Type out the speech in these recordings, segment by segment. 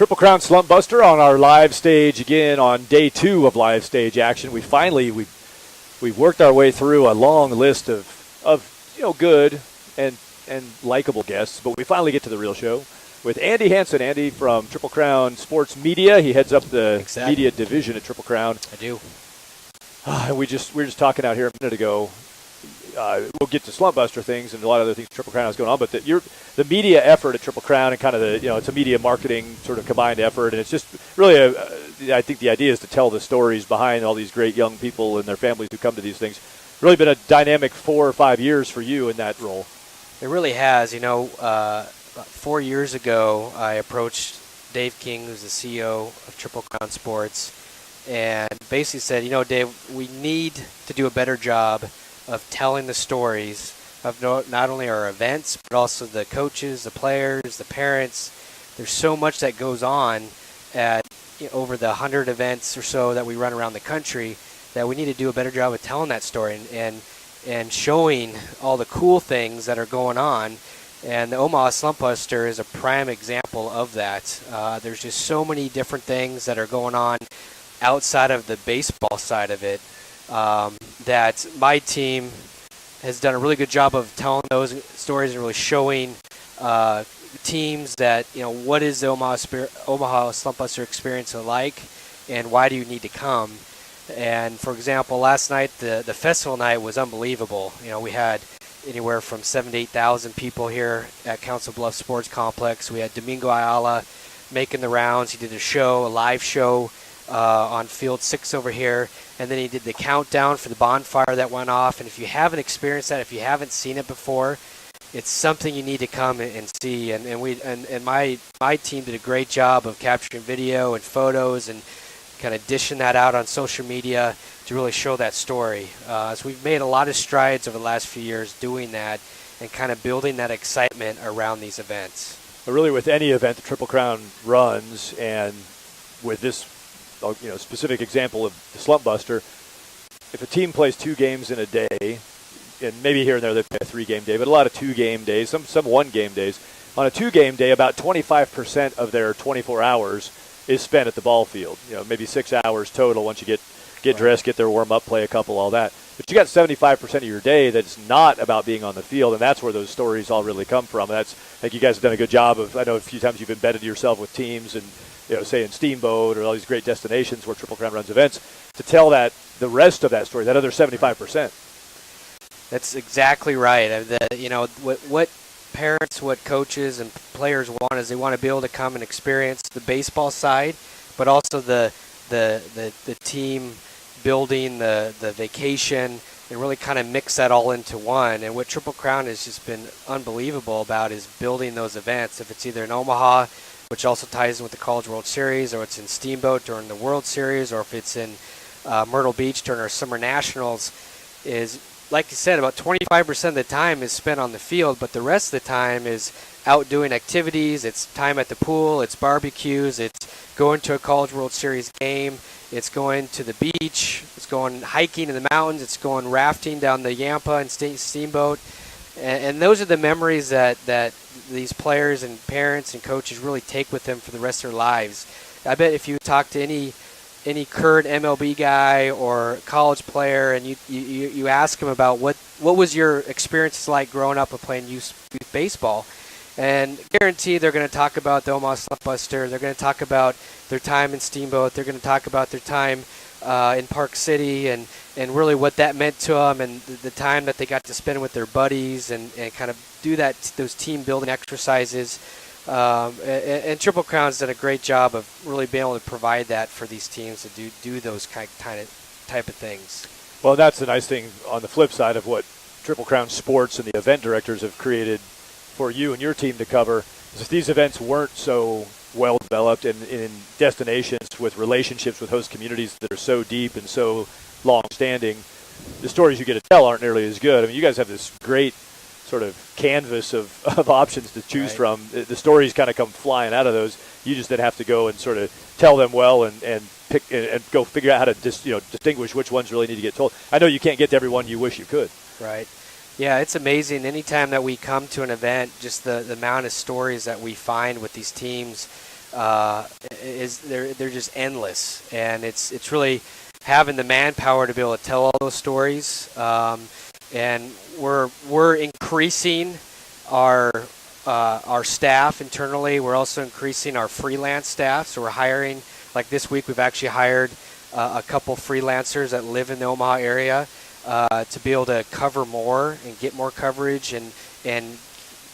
Triple Crown Slumpbuster on our live stage again on day 2 of live stage action. We've worked our way through a long list of good and likable guests, but we finally get to the real show with Andy Hansen. Andy from Triple Crown Sports Media. He heads up the media division at Triple Crown. I do. We were just talking out here a minute ago. We'll get to Slumpbuster things and a lot of other things Triple Crown has going on, but the media effort at Triple Crown and kind of it's a media marketing sort of combined effort, and it's just really I think the idea is to tell the stories behind all these great young people and their families who come to these things. Really been a dynamic 4 or 5 years for you in that role. It really has. About 4 years ago, I approached Dave King, who's the CEO of Triple Crown Sports, and basically said, Dave, we need to do a better job of telling the stories of not only our events, but also the coaches, the players, the parents. There's so much that goes on at over the 100 events or so that we run around the country that we need to do a better job of telling that story and showing all the cool things that are going on. And the Omaha Slumpbuster is a prime example of that. There's just so many different things that are going on outside of the baseball side of it that my team has done a really good job of telling those stories and really showing teams that, what is the Omaha Slumpbuster experience like and why do you need to come? And, for example, last night, the festival night was unbelievable. We had anywhere from 7,000 to 8,000 people here at Council Bluffs Sports Complex. We had Domingo Ayala making the rounds. He did a live show on Field 6 over here. And then he did the countdown for the bonfire that went off. And if you haven't experienced that, if you haven't seen it before, it's something you need to come and see. And my team did a great job of capturing video and photos and kind of dishing that out on social media to really show that story. So we've made a lot of strides over the last few years doing that and kind of building that excitement around these events. But really with any event the Triple Crown runs, and with this specific example of the Slumpbuster, if a team plays 2 games in a day, and maybe here and there they play a 3-game day, but a lot of 2-game days, some 1-game days. On a 2-game day, about 25% of their 24 hours is spent at the ball field. Maybe 6 hours total once you get dressed, get their warm-up, play a couple, all that. But you got 75% of your day that's not about being on the field, and that's where those stories all really come from. And I think you guys have done a good job of, I know a few times you've embedded yourself with teams and, say in Steamboat or all these great destinations where Triple Crown runs events, to tell the rest of that story, that other 75%. That's exactly right. What parents, what coaches and players want is they want to be able to come and experience the baseball side, but also the team building, the vacation, and really kind of mix that all into one. And what Triple Crown has just been unbelievable about is building those events. If it's either in Omaha, which also ties in with the College World Series, or it's in Steamboat during the World Series, or if it's in Myrtle Beach during our Summer Nationals, is, like you said, about 25% of the time is spent on the field, but the rest of the time is out doing activities. It's time at the pool, it's barbecues, it's going to a College World Series game, it's going to the beach, it's going hiking in the mountains, it's going rafting down the Yampa and Steamboat. And those are the memories that these players and parents and coaches really take with them for the rest of their lives. I bet if you talk to any current MLB guy or college player and you ask them about what was your experience like growing up with playing youth baseball, and guarantee they're going to talk about the Omaha Slumpbuster, they're going to talk about their time in Steamboat, they're going to talk about their time in Park City and really what that meant to them and the time that they got to spend with their buddies and kind of do those team building exercises. And Triple Crown's done a great job of really being able to provide that for these teams to do those type of things. Well, that's the nice thing on the flip side of what Triple Crown Sports and the event directors have created for you and your team to cover. Is if these events weren't so well developed and in destinations with relationships with host communities that are so deep and so long standing, the stories you get to tell aren't nearly as good. I mean, you guys have this great sort of canvas of options to choose from. The stories kind of come flying out of those. You just then have to go and sort of tell them well and pick and go figure out how to distinguish which ones really need to get told. I know you can't get to everyone you wish you could. Right. Yeah, it's amazing. Anytime that we come to an event, just the amount of stories that we find with these teams, they're just endless, and it's really having the manpower to be able to tell all those stories. And we're increasing our staff internally. We're also increasing our freelance staff. So we're hiring. Like this week, we've actually hired a couple freelancers that live in the Omaha area to be able to cover more and get more coverage and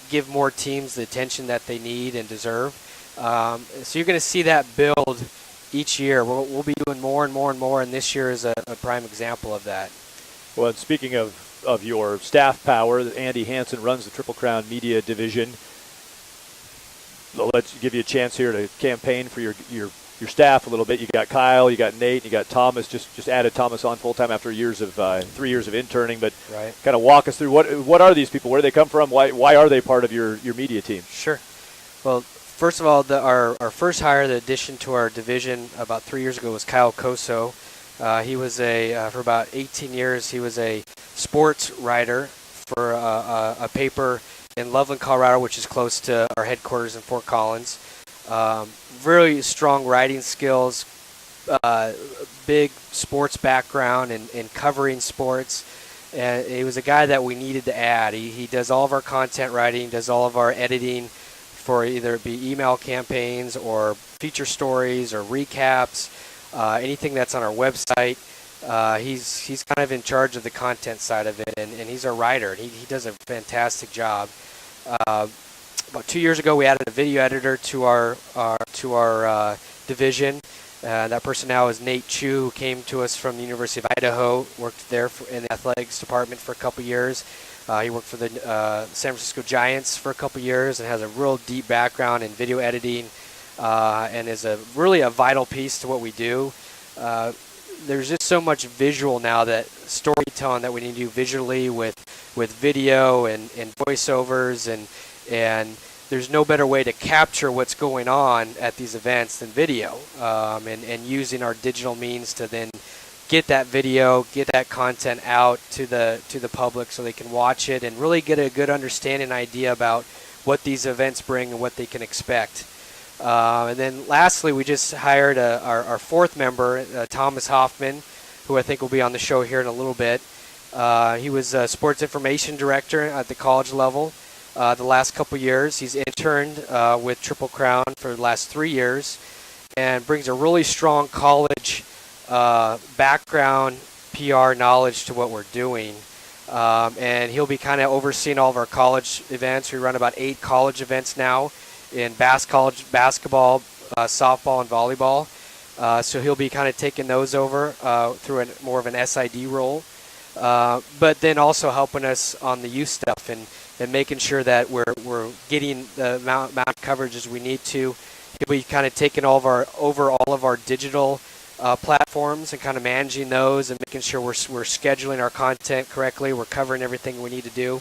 give more teams the attention that they need and deserve. So you're going to see that build each year. We'll be doing more and more and more, and this year is a prime example of that. Well, and speaking of your staff power, Andy Hansen runs the Triple Crown Media Division. Let's give you a chance here to campaign for your staff a little bit. You got Kyle, you got Nate, you got Thomas. Just added Thomas on full time after 3 years of interning. But right. Kind of walk us through what are these people? Where do they come from? Why are they part of your media team? Sure. Well, first of all, our first hire, the addition to our division about 3 years ago, was Kyle Koso. He was for about 18 years, he was a sports writer for a paper in Loveland, Colorado, which is close to our headquarters in Fort Collins. Really strong writing skills, big sports background and covering sports. And he was a guy that we needed to add. He does all of our content writing, does all of our editing for either it be email campaigns or feature stories or recaps, anything that's on our website. He's kind of in charge of the content side of it, and he's a writer. He does a fantastic job. About 2 years ago, we added a video editor to our division. That person now is Nate Chu, who came to us from the University of Idaho, worked there in the athletics department for a couple years. He worked for the San Francisco Giants for a couple years and has a real deep background in video editing and is really a vital piece to what we do. There's just so much visual now, that storytelling that we need to do visually with video and voiceovers, and there's no better way to capture what's going on at these events than video, and using our digital means to then get that video, get that content out to the public so they can watch it and really get a good understanding idea about what these events bring and what they can expect. And then lastly, we just hired our fourth member, Thomas Hoffman, who I think will be on the show here in a little bit. He was a sports information director at the college level the last couple years. He's interned with Triple Crown for the last 3 years and brings a really strong college background, PR knowledge to what we're doing. And he'll be kind of overseeing all of our college events. We run about 8 college events now in college basketball, softball, and volleyball. So he'll be kind of taking those over through more of an SID role. But then also helping us on the youth stuff and making sure that we're getting the amount of coverage as we need to. He'll be kind of taking all of our digital platforms and kind of managing those and making sure we're scheduling our content correctly. We're covering everything we need to do.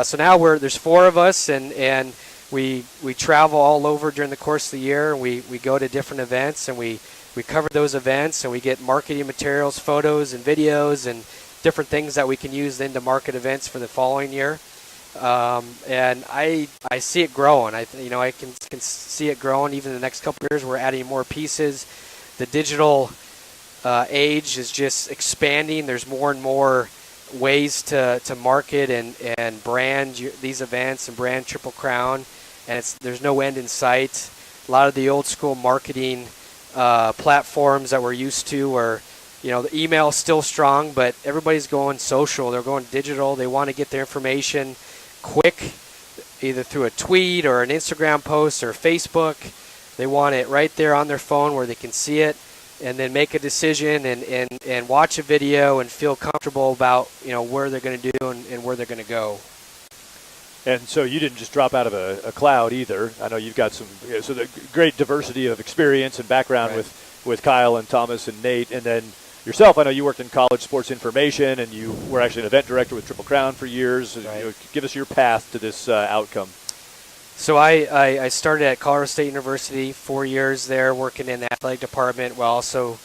So now there's 4 of us, and we travel all over during the course of the year. We go to different events, and we cover those events, and we get marketing materials, photos and videos, and different things that we can use then to market events for the following year. And I see it growing. I can see it growing even the next couple of years. We're adding more pieces. The digital age is just expanding. There's more and more ways to market and brand these events and brand Triple Crown, and there's no end in sight. A lot of the old school marketing platforms that we're used to are, the email is still strong, but everybody's going social. They're going digital. They want to get their information quick, either through a tweet or an Instagram post or Facebook. They want it right there on their phone where they can see it and then make a decision and watch a video and feel comfortable about where they're going to do and where they're going to go. And so you didn't just drop out of a cloud either. I know you've got the great diversity of experience and background right. with Kyle and Thomas and Nate, and then yourself. I know you worked in college sports information, and you were actually an event director with Triple Crown for years. Right. Give us your path to this outcome. So I started at Colorado State University, 4 years there, working in the athletic department while also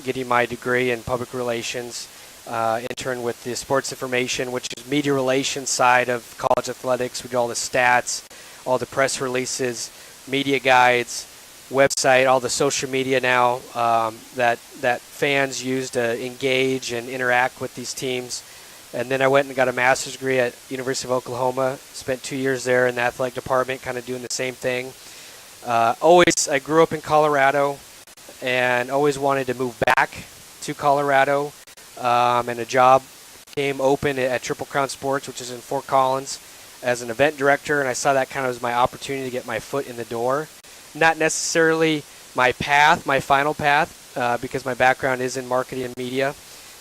getting my degree in public relations. Interned with the sports information, which is media relations side of college athletics. We do all the stats, all the press releases media guides, website, all the social media now that fans use to engage and interact with these teams. And then I went and got a master's degree at University of Oklahoma. Spent 2 years there in the athletic department, kind of doing the same thing. I grew up in Colorado and always wanted to move back to Colorado. And a job came open at Triple Crown Sports, which is in Fort Collins, as an event director. And I saw that kind of as my opportunity to get my foot in the door. Not necessarily my final path, because my background is in marketing and media,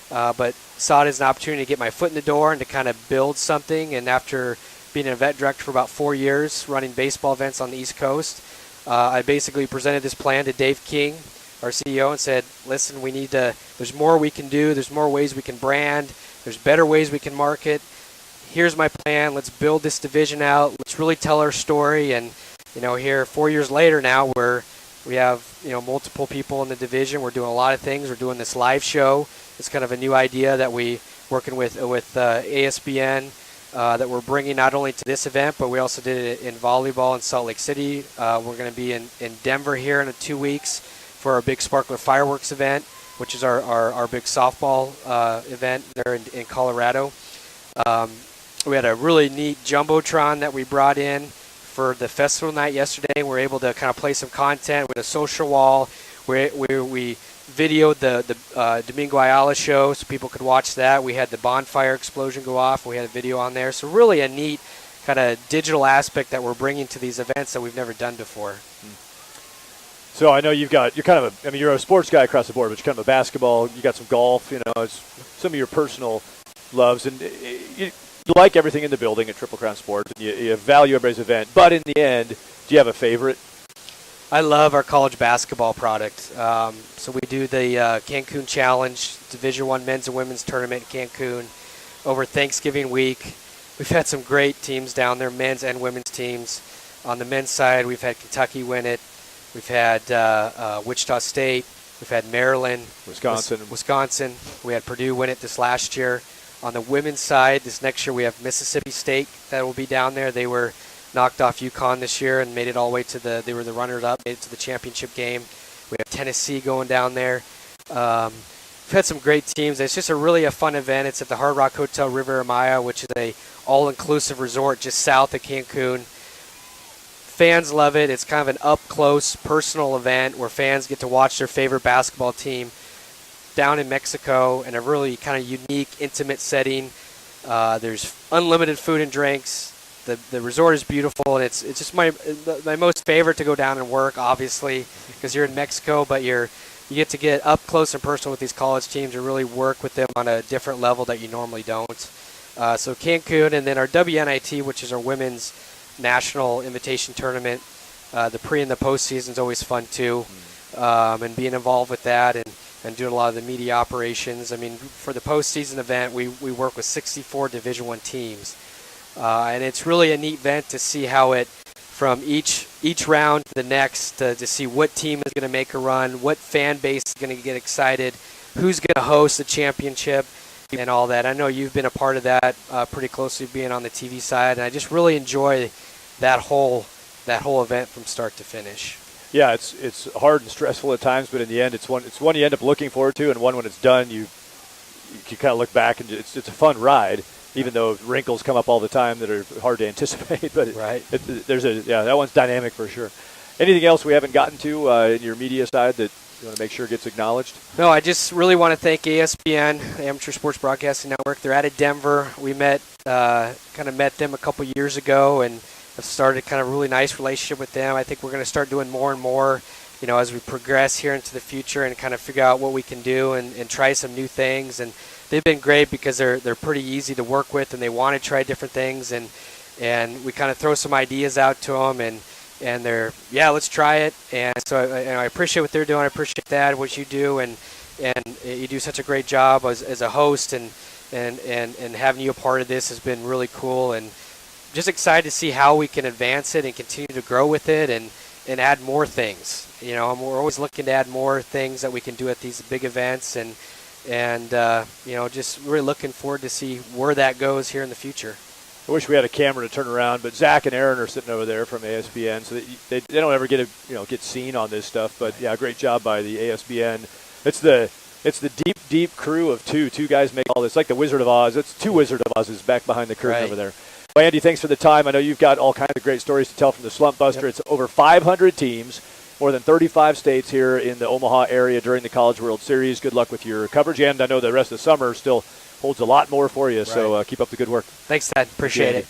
but saw it as an opportunity to get my foot in the door and to kind of build something. And after being an event director for about 4 years, running baseball events on the East Coast, I basically presented this plan to Dave King, our CEO, and said, listen, there's more we can do. There's more ways we can brand. There's better ways we can market. Here's my plan. Let's build this division out. Let's really tell our story. And, here 4 years later now, we have, multiple people in the division. We're doing a lot of things. We're doing this live show. It's kind of a new idea that we working with ASBN that we're bringing not only to this event, but we also did it in volleyball in Salt Lake City. We're going to be in Denver here in 2 weeks for our big Sparkler Fireworks event, which is our big softball event there in Colorado. We had a really neat Jumbotron that we brought in for the festival night yesterday. We were able to kind of play some content with a social wall where we videoed the Domingo Ayala show so people could watch that. We had the bonfire explosion go off. We had a video on there. So really a neat kind of digital aspect that we're bringing to these events that we've never done before. So I know you're a sports guy across the board, but you're kind of a basketball, you got some golf, it's some of your personal loves, and you like everything in the building at Triple Crown Sports, and you value everybody's event. But in the end, do you have a favorite? I love our college basketball product. So we do the Cancun Challenge, Division I men's and women's tournament in Cancun over Thanksgiving week. We've had some great teams down there, men's and women's teams. On the men's side, we've had Kentucky win it. We've had Wichita State. We've had Maryland. Wisconsin. We had Purdue win it this last year. On the women's side, this next year we have Mississippi State that will be down there. They were knocked off UConn this year and made it all the way they were the runners-up, made it to the championship game. We have Tennessee going down there. We've had some great teams. It's just a fun event. It's at the Hard Rock Hotel Riviera Maya, which is a all-inclusive resort just south of Cancun. Fans love it. It's kind of an up-close, personal event where fans get to watch their favorite basketball team down in Mexico in a really kind of unique, intimate setting. There's unlimited food and drinks. The resort is beautiful, and it's just my most favorite to go down and work, obviously, because you're in Mexico, but you get up close and personal with these college teams and really work with them on a different level that you normally don't. So Cancun, and then our WNIT, which is our women's national invitation tournament. The pre and the postseason is always fun too, and being involved with that and doing a lot of the media operations. I mean, for the postseason event, we work with 64 Division I teams. And it's really a neat event to see how it, from each round to the next, to see what team is going to make a run, what fan base is going to get excited, who's going to host the championship, and all that. I know you've been a part of that pretty closely, being on the TV side, and I just really enjoy that whole event from start to finish. Yeah, it's hard and stressful at times, but in the end, it's one you end up looking forward to, and one when it's done, you kind of look back and it's a fun ride. Even though wrinkles come up all the time that are hard to anticipate, but right. That one's dynamic for sure. Anything else we haven't gotten to in your media side that you want to make sure gets acknowledged? No, I just really want to thank ASBN, Amateur Sports Broadcasting Network. They're out of Denver. We met them a couple years ago and have started kind of a really nice relationship with them. I think we're going to start doing more and more, as we progress here into the future and kind of figure out what we can do and try some new things. And they've been great because they're pretty easy to work with, and they want to try different things, and we kind of throw some ideas out to them, and they're, let's try it. And so I appreciate what they're doing. I appreciate that, what you do, and you do such a great job as a host, and having you a part of this has been really cool, and just excited to see how we can advance it and continue to grow with it and add more things. We're always looking to add more things that we can do at these big events, and just really looking forward to see where that goes here in the future. I wish we had a camera to turn around, but Zach and Aaron are sitting over there from ASBN, so they don't ever get get seen on this stuff. But yeah, great job by the ASBN. It's the deep crew of two guys make all this, like the Wizard of Oz. It's two Wizard of Oz's back behind the curtain over there. Well, Andy, thanks for the time. I know you've got all kinds of great stories to tell from the Slumpbuster. It's over 500 teams, more than 35 states here in the Omaha area during the College World Series. Good luck with your coverage, and I know the rest of the summer still holds a lot more for you, so keep up the good work. Thanks, Ted. Appreciate it.